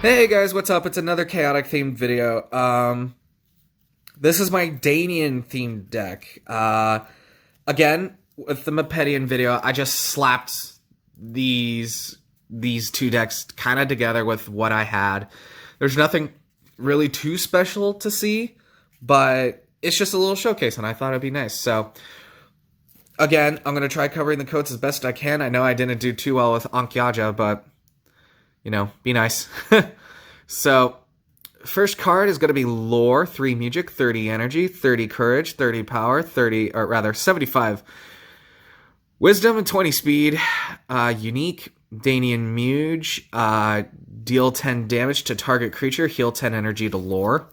Hey guys, what's up? It's another chaotic themed video. This is my Danian themed deck. Again, with the Mepedian video, I just slapped these two decks kind of together with what I had. There's nothing really too special to see, but it's just a little showcase, and I thought it'd be nice. So, again, I'm gonna try covering the codes as best I can. I know I didn't do too well with Ankyaja, but you know, be nice. So, first card is going to be Lore, 3 Music, 30 Energy, 30 Courage, 30 Power, 75 Wisdom, and 20 Speed. Unique, Danian Muge, deal 10 damage to target creature, heal 10 energy to Lore.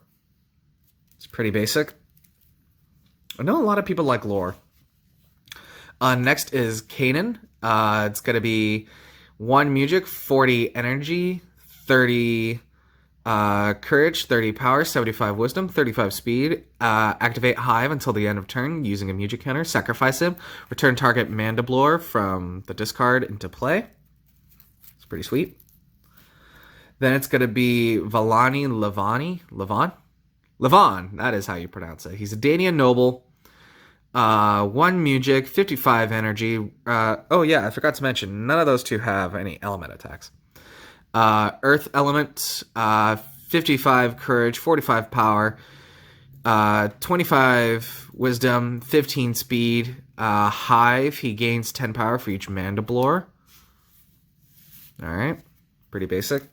It's pretty basic. I know a lot of people like Lore. Next is Kanan. It's going to be 1 Music, 40 Energy, 30 Courage, 30 Power, 75 Wisdom, 35 Speed. Activate Hive until the end of turn using a Music counter. Sacrifice him. Return target Mandiblore from the discard into play. It's pretty sweet. Then it's going to be Levon, that is how you pronounce it. He's a Danian noble. 1 Music, 55 energy. Oh yeah, I forgot to mention, none of those two have any element attacks. Earth element, 55 courage, 45 power, 25 wisdom, 15 speed. Hive, he gains 10 power for each Mandiblore. Alright, pretty basic.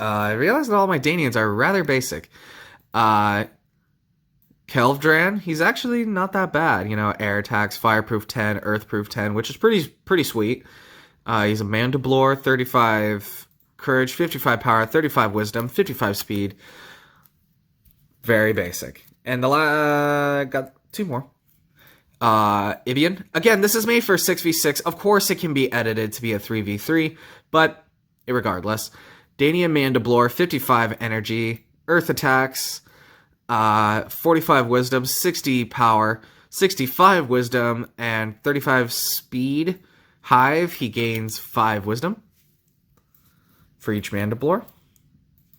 I realized that all my Danians are rather basic. Kelvdran, he's actually not that bad. You know, air attacks, fireproof 10, earthproof 10, which is pretty sweet. He's a Mandiblore, 35 courage, 55 power, 35 wisdom, 55 speed. Very basic. And got 2 more. Ibian. Again, this is made for 6v6. Of course, it can be edited to be a 3v3, but irregardless. Danian Mandiblore, 55 energy, earth attacks, 45 wisdom, 60 power, 65 wisdom, and 35 speed. Hive, he gains 5 wisdom for each Mandiblore.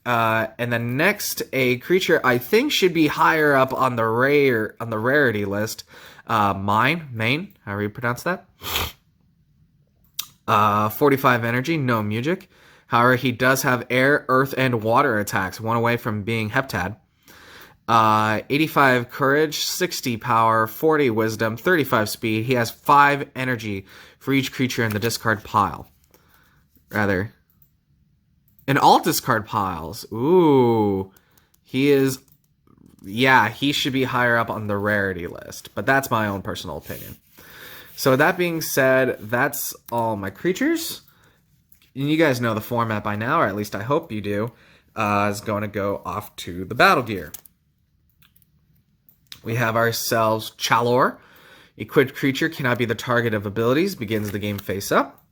And then next, a creature I think should be higher up on the rarity list. Main, however you pronounce that. 45 energy, no Music. However, he does have air, earth, and water attacks, 1 away from being Heptad. 85 courage, 60 power, 40 wisdom, 35 speed. He has 5 energy for each creature in the discard pile. Rather, in all discard piles. Ooh, he is. Yeah, he should be higher up on the rarity list, but that's my own personal opinion. So with that being said, that's all my creatures. And you guys know the format by now, or at least I hope you do. Is going to go off to the battle gear. We have ourselves Chalor. Equipped creature cannot be the target of abilities. Begins the game face up.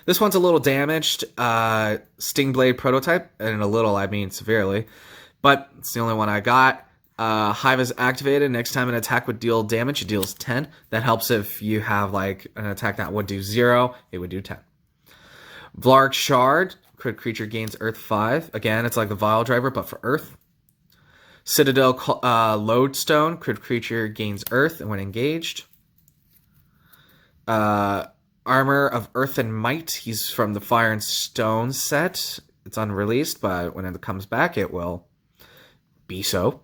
This one's a little damaged. Stingblade prototype. And a little, I mean severely. But it's the only one I got. Hive is activated. Next time an attack would deal damage, it deals 10. That helps if you have like an attack that would do 0. It would do 10. Vlark Shard. Crit creature gains Earth 5. Again, it's like the Vile Driver, but for Earth. Citadel Lodestone. Crit creature gains Earth when engaged. Armor of Earth and Might. He's from the Fire and Stone set. It's unreleased, but when it comes back, it will be so.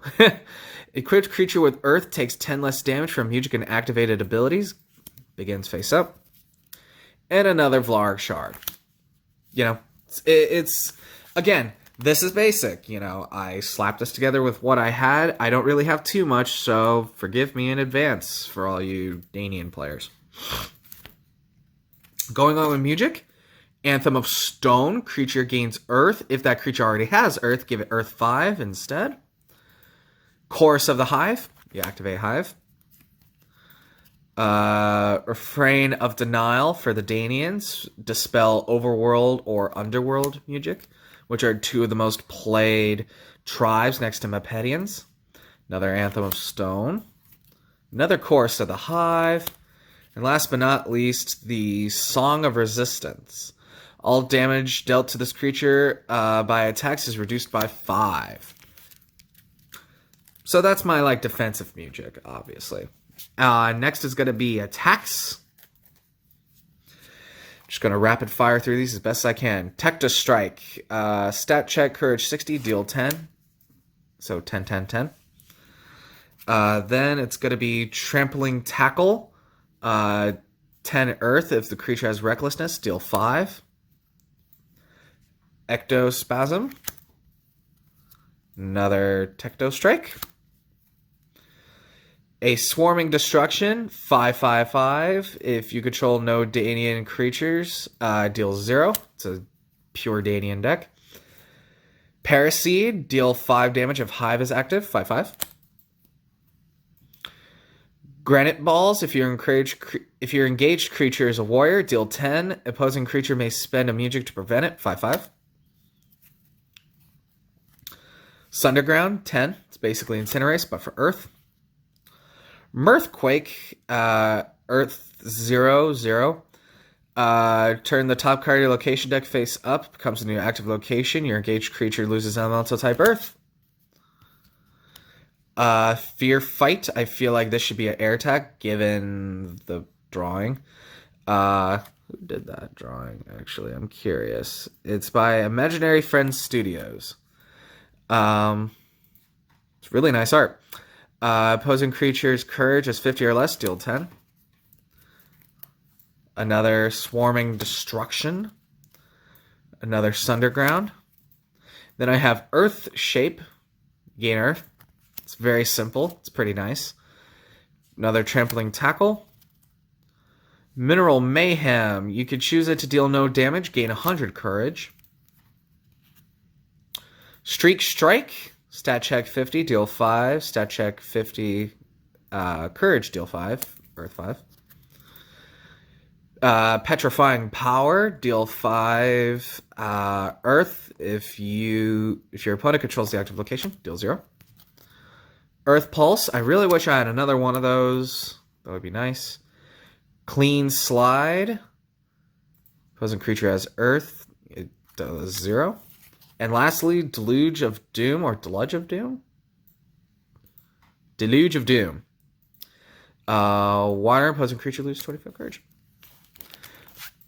A crit creature with Earth takes 10 less damage from music and activated abilities. Begins face up. And another Vlarg Shard. You know, it's again, this is basic. You know, I slapped this together with what I had. I don't really have too much, so forgive me in advance for all you Danian players. Going on with music. Anthem of Stone. Creature gains Earth. If that creature already has Earth, give it Earth 5 instead. Chorus of the Hive. You activate Hive. Refrain of Denial for the Danians. Dispel Overworld or Underworld music, which are 2 of the most played tribes next to Mepedians. Another Anthem of Stone. Another Chorus of the Hive. And last but not least, the Song of Resistance. All damage dealt to this creature by attacks is reduced by 5. So that's my like defensive music, obviously. Next is going to be attacks. Just going to rapid fire through these as best I can. Tecta Strike. Stat check, courage 60, deal 10. So 10, 10, 10. Then it's going to be Trampling Tackle. 10 Earth if the creature has Recklessness, deal 5. Ectospasm. Another Tecto Strike. A Swarming Destruction, 5/5/5. If you control no Danian creatures, deal 0. It's a pure Danian deck. Paraseed, deal 5 damage if Hive is active, 5/5. Granite Balls, if your engaged creature is a warrior, deal 10. Opposing creature may spend a music to prevent it, 5/5. Sunderground, 10. It's basically Incinerate, but for Earth. Mirthquake, Earth 0/0. Turn the top card of your location deck face up, becomes a new active location. Your engaged creature loses elemental type Earth. Fear Fight, I feel like this should be an air attack given the drawing. Who did that drawing, actually? I'm curious. It's by Imaginary Friends Studios. It's really nice art. Opposing creature's courage is 50 or less, deal 10. Another Swarming Destruction. Another Sunderground. Then I have Earth Shape. Gain Earth. It's very simple. It's pretty nice. Another Trampling Tackle. Mineral Mayhem. You could choose it to deal no damage. Gain 100 courage. Streak Strike. Stat check 50, deal 5. Stat check 50, courage, deal 5. Earth 5. Petrifying Power, deal 5. Earth, if your opponent controls the active location, deal 0. Earth Pulse, I really wish I had another one of those. That would be nice. Clean Slide. Opposing creature has Earth, it does 0. And lastly, Deluge of Doom, or Deluge of Doom? Deluge of Doom. Water, opposing creature loses 25 courage.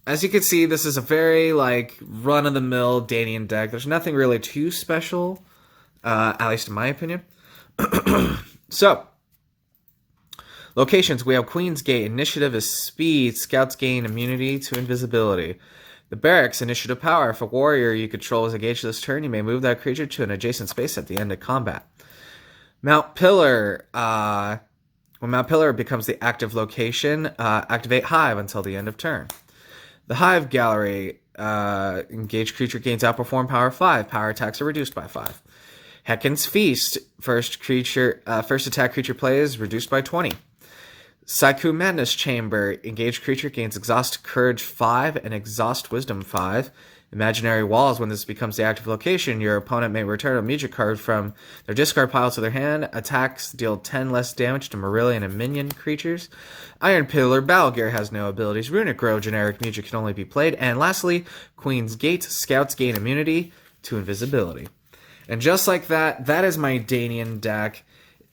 As you can see, this is a very, like, run-of-the-mill Danian deck. There's nothing really too special, at least in my opinion. So, locations. We have Queen's Gate. Initiative is speed. Scouts gain immunity to invisibility. The Barracks, initiative power. If a warrior you control is engaged this turn, you may move that creature to an adjacent space at the end of combat. Mount Pillar. When Mount Pillar becomes the active location, activate Hive until the end of turn. The Hive Gallery. Engaged creature gains outperform power 5. Power attacks are reduced by 5. Heckin's Feast. First attack creature play is reduced by 20. Saiku Madness Chamber. Engaged creature gains Exhaust Courage 5 and Exhaust Wisdom 5. Imaginary Walls. When this becomes the active location, your opponent may return a magic card from their discard pile to their hand. Attacks deal 10 less damage to Marillion and minion creatures. Iron Pillar. Battle Gear has no abilities. Runic Row. Generic music can only be played. And lastly, Queen's Gate. Scouts gain immunity to invisibility. And just like that, that is my Danian deck.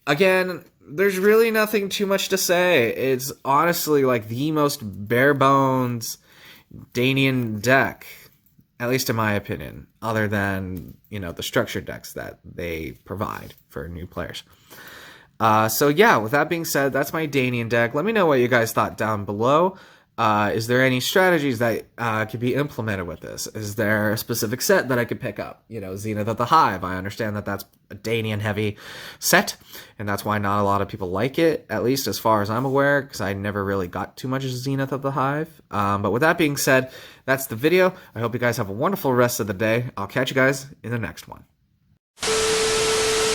Again, there's really nothing too much to say. It's honestly like the most bare bones Danian deck, at least in my opinion, other than, the structured decks that they provide for new players. So yeah, with that being said, that's my Danian deck. Let me know what you guys thought down below. Is there any strategies that could be implemented with this? Is there a specific set that I could pick up? Zenith of the Hive. I understand that that's a Danian-heavy set, and that's why not a lot of people like it, at least as far as I'm aware, because I never really got too much Zenith of the Hive. But with that being said, that's the video. I hope you guys have a wonderful rest of the day. I'll catch you guys in the next one.